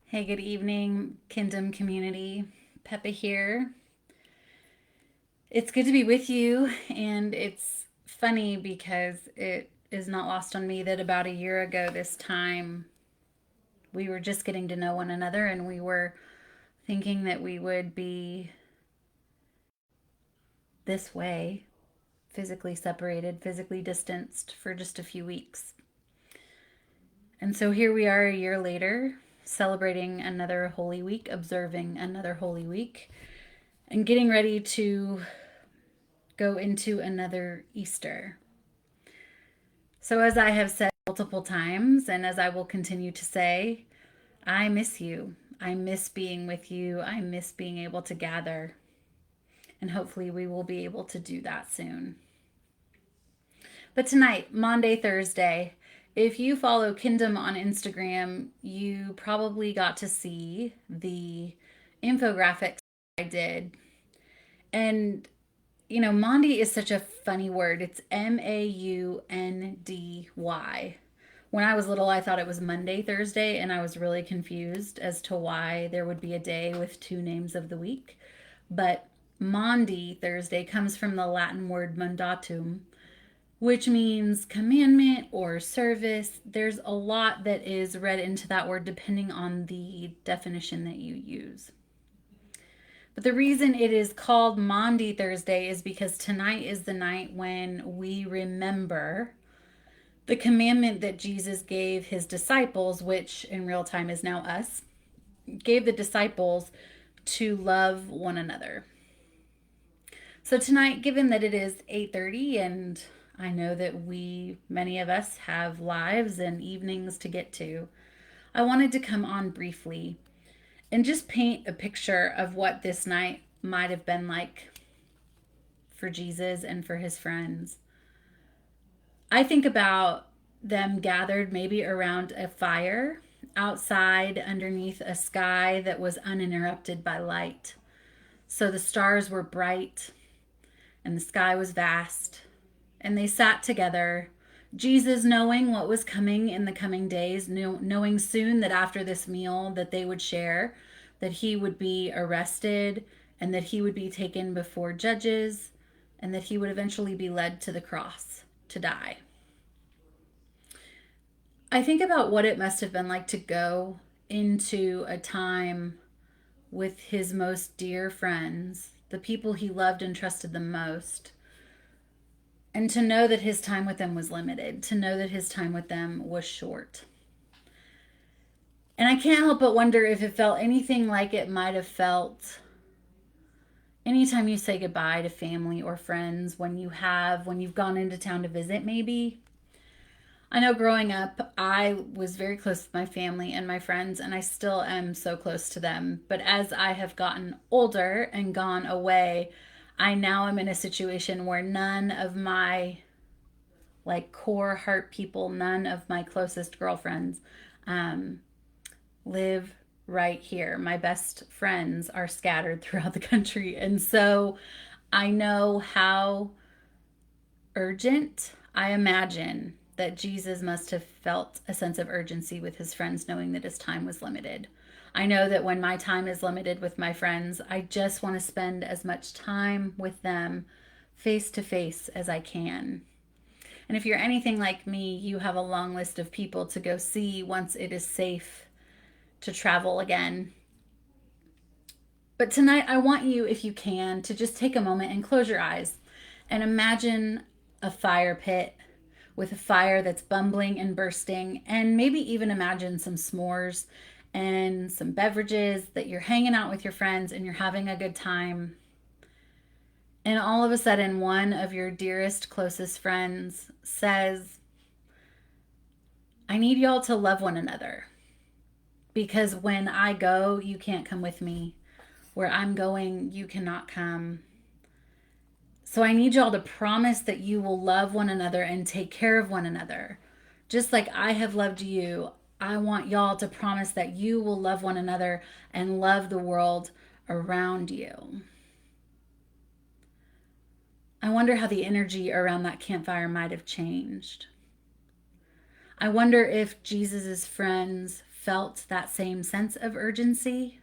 Hey, good evening, Kingdom community. Peppa here. It's good to be with you, and it's funny because it is not lost on me that about a year ago, this time, we were just getting to know one another and we were thinking that we would be this way, physically separated, physically distanced for just a few weeks. And so here we are a year later, celebrating another Holy Week, observing another Holy Week, and getting ready to go into another Easter. So, as I have said multiple times, and as I will continue to say, I miss you. I miss being with you. I miss being able to gather. And hopefully, we will be able to do that soon. But tonight, Maundy Thursday, if you follow Kingdom on Instagram, you probably got to see the infographics I did. And Maundy is such a funny word. It's Maundy. When I was little, I thought it was Monday, Thursday, and I was really confused as to why there would be a day with two names of the week. But Maundy Thursday comes from the Latin word mandatum, which means commandment or service. There's a lot that is read into that word depending on the definition that you use. But the reason it is called Maundy Thursday is because tonight is the night when we remember the commandment that Jesus gave his disciples, which in real time is now us, gave the disciples to love one another. So tonight, given that it is 8:30 and I know that many of us have lives and evenings to get to, I wanted to come on briefly and just paint a picture of what this night might have been like for Jesus and for his friends. I think about them gathered maybe around a fire outside underneath a sky that was uninterrupted by light. So the stars were bright and the sky was vast, and they sat together. Jesus knowing what was coming in the coming days, knowing soon that after this meal that they would share, that he would be arrested and that he would be taken before judges and that he would eventually be led to the cross to die. I think about what it must have been like to go into a time with his most dear friends, the people he loved and trusted the most, and to know that his time with them was limited, to know that his time with them was short. And I can't help but wonder if it felt anything like it might have felt anytime you say goodbye to family or friends when you've gone into town to visit, maybe. I know growing up, I was very close with my family and my friends, and I still am so close to them. But as I have gotten older and gone away, I now am in a situation where none of my core heart people, none of my closest girlfriends um, live right here. My best friends are scattered throughout the country. And so I know how urgent I imagine that Jesus must have felt a sense of urgency with his friends, knowing that his time was limited. I know that when my time is limited with my friends, I just want to spend as much time with them face to face as I can. And if you're anything like me, you have a long list of people to go see once it is safe to travel again. But tonight, I want you, if you can, to just take a moment and close your eyes and imagine a fire pit with a fire that's bumbling and bursting, and maybe even imagine some s'mores and some beverages that you're hanging out with your friends and you're having a good time. And all of a sudden, one of your dearest, closest friends says, I need y'all to love one another because when I go, you can't come with me. Where I'm going, you cannot come. So I need y'all to promise that you will love one another and take care of one another. Just like I have loved you, I want y'all to promise that you will love one another and love the world around you. I wonder how the energy around that campfire might have changed. I wonder if Jesus's friends felt that same sense of urgency.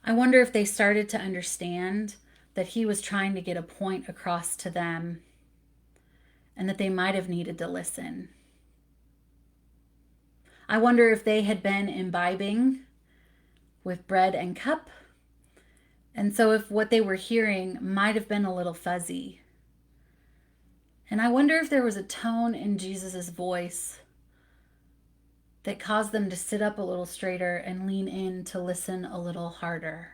I wonder if they started to understand that he was trying to get a point across to them and that they might have needed to listen. I wonder if they had been imbibing with bread and cup, and so if what they were hearing might have been a little fuzzy. And I wonder if there was a tone in Jesus' voice that caused them to sit up a little straighter and lean in to listen a little harder.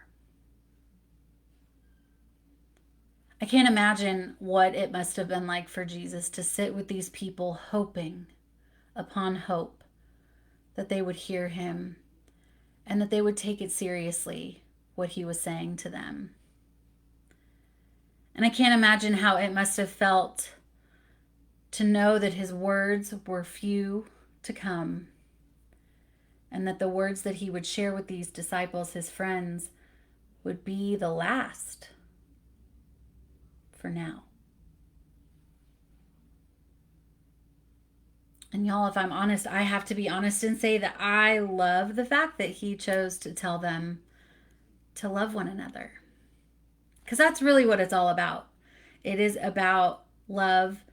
I can't imagine what it must have been like for Jesus to sit with these people hoping upon hope that they would hear him and that they would take it seriously, what he was saying to them. And I can't imagine how it must have felt to know that his words were few to come, and that the words that he would share with these disciples, his friends, would be the last for now. And y'all, if I'm honest, I have to be honest and say that I love the fact that he chose to tell them to love one another. Because that's really what it's all about. It is about love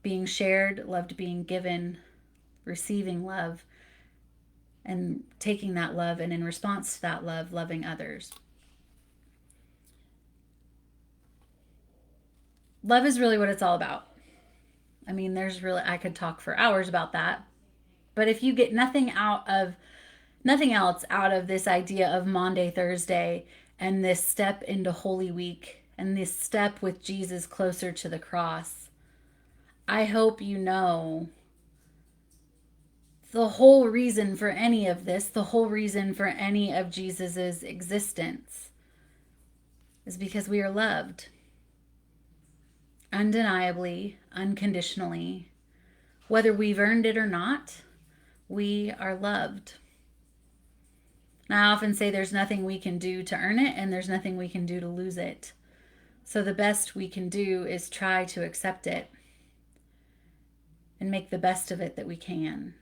being shared, love being given, receiving love, and taking that love, and in response to that love, loving others. Love is really what it's all about. I mean, I could talk for hours about that. But if you get nothing else out of this idea of Maundy Thursday and this step into Holy Week and this step with Jesus closer to the cross, I hope you know the whole reason for any of this, the whole reason for any of Jesus's existence is because we are loved. Undeniably, unconditionally, whether we've earned it or not, we are loved. And I often say there's nothing we can do to earn it, and there's nothing we can do to lose it. So the best we can do is try to accept it and make the best of it that we can.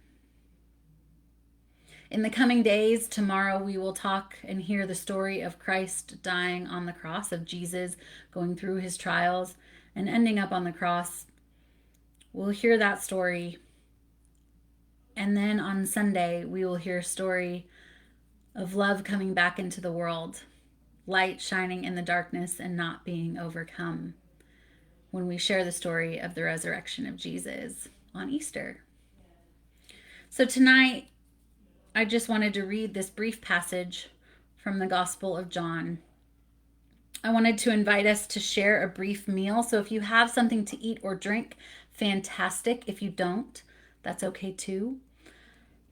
In the coming days, tomorrow we will talk and hear the story of Christ dying on the cross, of Jesus going through his trials and ending up on the cross. We'll hear that story. And then on Sunday, we will hear a story of love coming back into the world, light shining in the darkness and not being overcome, when we share the story of the resurrection of Jesus on Easter. So tonight, I just wanted to read this brief passage from the Gospel of John. I wanted to invite us to share a brief meal. So if you have something to eat or drink, fantastic. If you don't, that's okay too.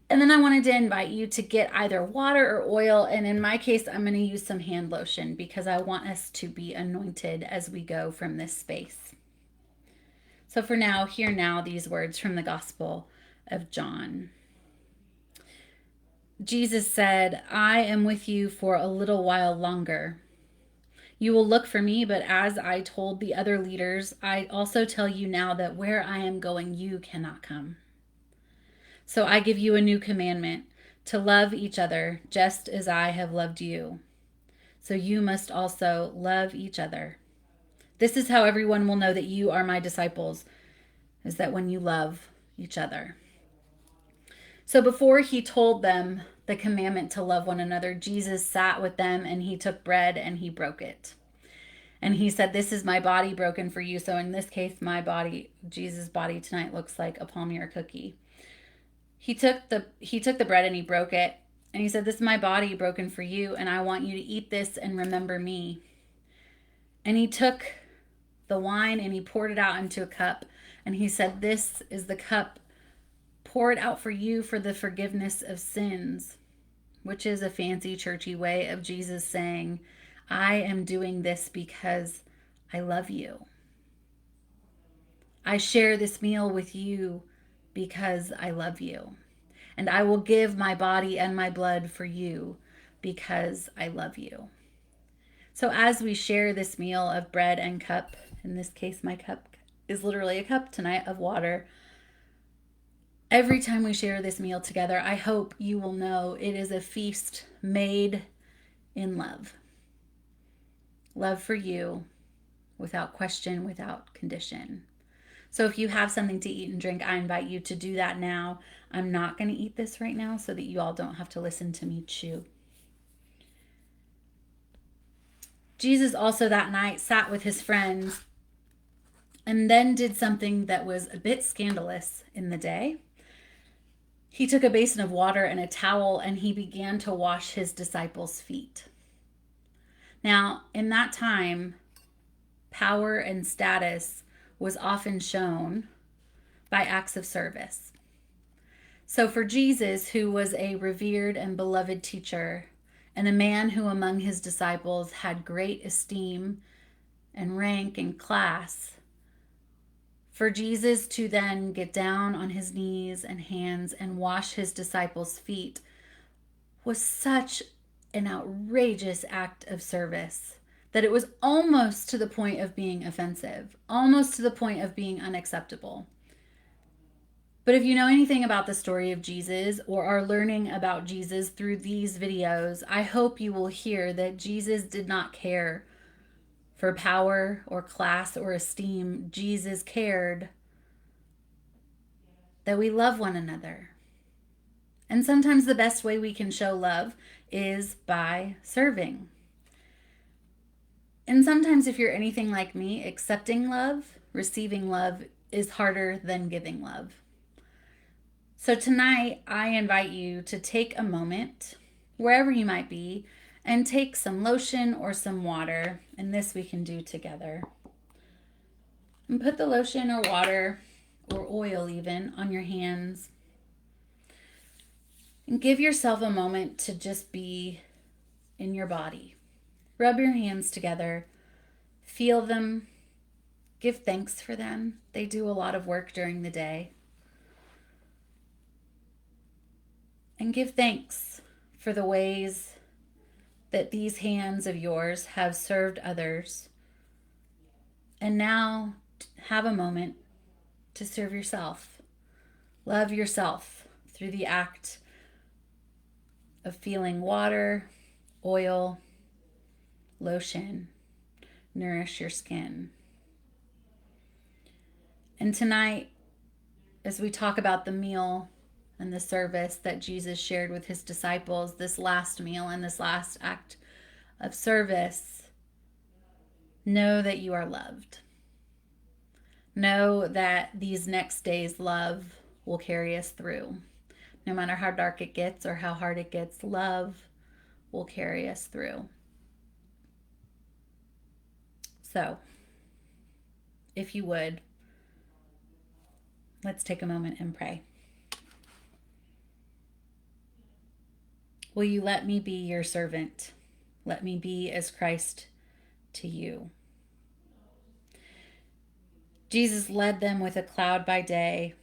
And then I wanted to invite you to get either water or oil. And in my case, I'm going to use some hand lotion because I want us to be anointed as we go from this space. So for now, hear now these words from the Gospel of John. Jesus said, "I am with you for a little while longer. You will look for me, but as I told the other leaders, I also tell you now that where I am going, you cannot come. So I give you a new commandment, to love each other just as I have loved you. So you must also love each other. This is how everyone will know that you are my disciples, is that when you love each other." So before he told them the commandment to love one another, Jesus sat with them and he took bread and he broke it. And he said, "This is my body broken for you." So in this case, my body, Jesus' body tonight looks like a Palmier cookie. He took the bread and he broke it. And he said, "This is my body broken for you, and I want you to eat this and remember me." And he took the wine and he poured it out into a cup. And he said, "This is the cup poured out for you for the forgiveness of sins," which is a fancy churchy way of Jesus saying, "I am doing this because I love you. I share this meal with you because I love you. And I will give my body and my blood for you because I love you." So as we share this meal of bread and cup, in this case, my cup is literally a cup tonight of water, Every time we share this meal together, I hope you will know it is a feast made in love. Love for you, without question, without condition. So if you have something to eat and drink, I invite you to do that now. I'm not going to eat this right now so that you all don't have to listen to me chew. Jesus also that night sat with his friends and then did something that was a bit scandalous in the day. He took a basin of water and a towel and he began to wash his disciples' feet. Now, in that time, power and status was often shown by acts of service. So for Jesus, who was a revered and beloved teacher, and a man who among his disciples had great esteem and rank and class, for Jesus to then get down on his knees and hands and wash his disciples' feet was such an outrageous act of service that it was almost to the point of being offensive, almost to the point of being unacceptable. But if you know anything about the story of Jesus or are learning about Jesus through these videos, I hope you will hear that Jesus did not care for power or class or esteem. Jesus cared that we love one another. And sometimes the best way we can show love is by serving. And sometimes, if you're anything like me, accepting love, receiving love is harder than giving love. So tonight, I invite you to take a moment, wherever you might be, and take some lotion or some water, and this we can do together. And put the lotion or water, or oil even, on your hands. And give yourself a moment to just be in your body. Rub your hands together, feel them, give thanks for them. They do a lot of work during the day. And give thanks for the ways that these hands of yours have served others. And now have a moment to serve yourself. Love yourself through the act of feeling water, oil, lotion, nourish your skin. And tonight, as we talk about the meal and the service that Jesus shared with his disciples, this last meal and this last act of service, know that you are loved. Know that these next days' love will carry us through. No matter how dark it gets or how hard it gets, love will carry us through. So, if you would, let's take a moment and pray. Will you let me be your servant? Let me be as Christ to you. Jesus led them with a cloud by day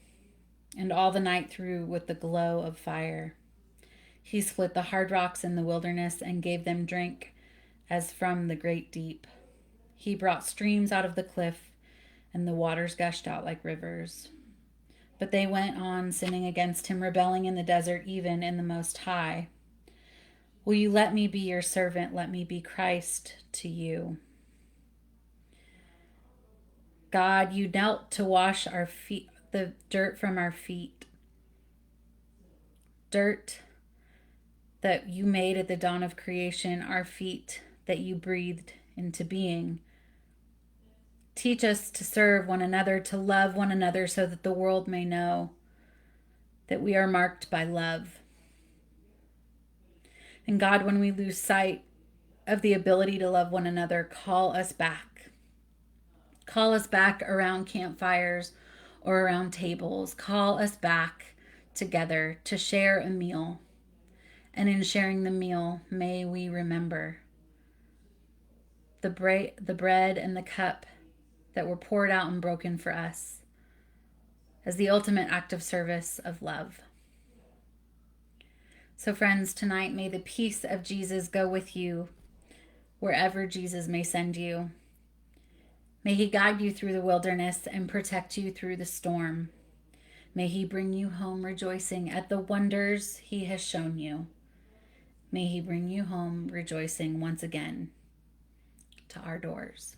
and all the night through with the glow of fire. He split the hard rocks in the wilderness and gave them drink as from the great deep. He brought streams out of the cliff and the waters gushed out like rivers. But they went on sinning against him, rebelling in the desert, even in the Most High. Will you let me be your servant? Let me be Christ to you. God, you knelt to wash our feet, the dirt from our feet. Dirt that you made at the dawn of creation, our feet that you breathed into being. Teach us to serve one another, to love one another, so that the world may know that we are marked by love. And God, when we lose sight of the ability to love one another, call us back. Call us back around campfires or around tables. Call us back together to share a meal. And in sharing the meal, may we remember the bread and the cup that were poured out and broken for us as the ultimate act of service of love. So friends, tonight may the peace of Jesus go with you wherever Jesus may send you. May he guide you through the wilderness and protect you through the storm. May he bring you home rejoicing at the wonders he has shown you. May he bring you home rejoicing once again to our doors.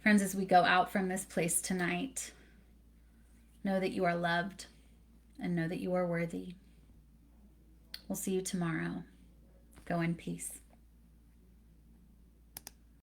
Friends, as we go out from this place tonight, know that you are loved and know that you are worthy. We'll see you tomorrow. Go in peace.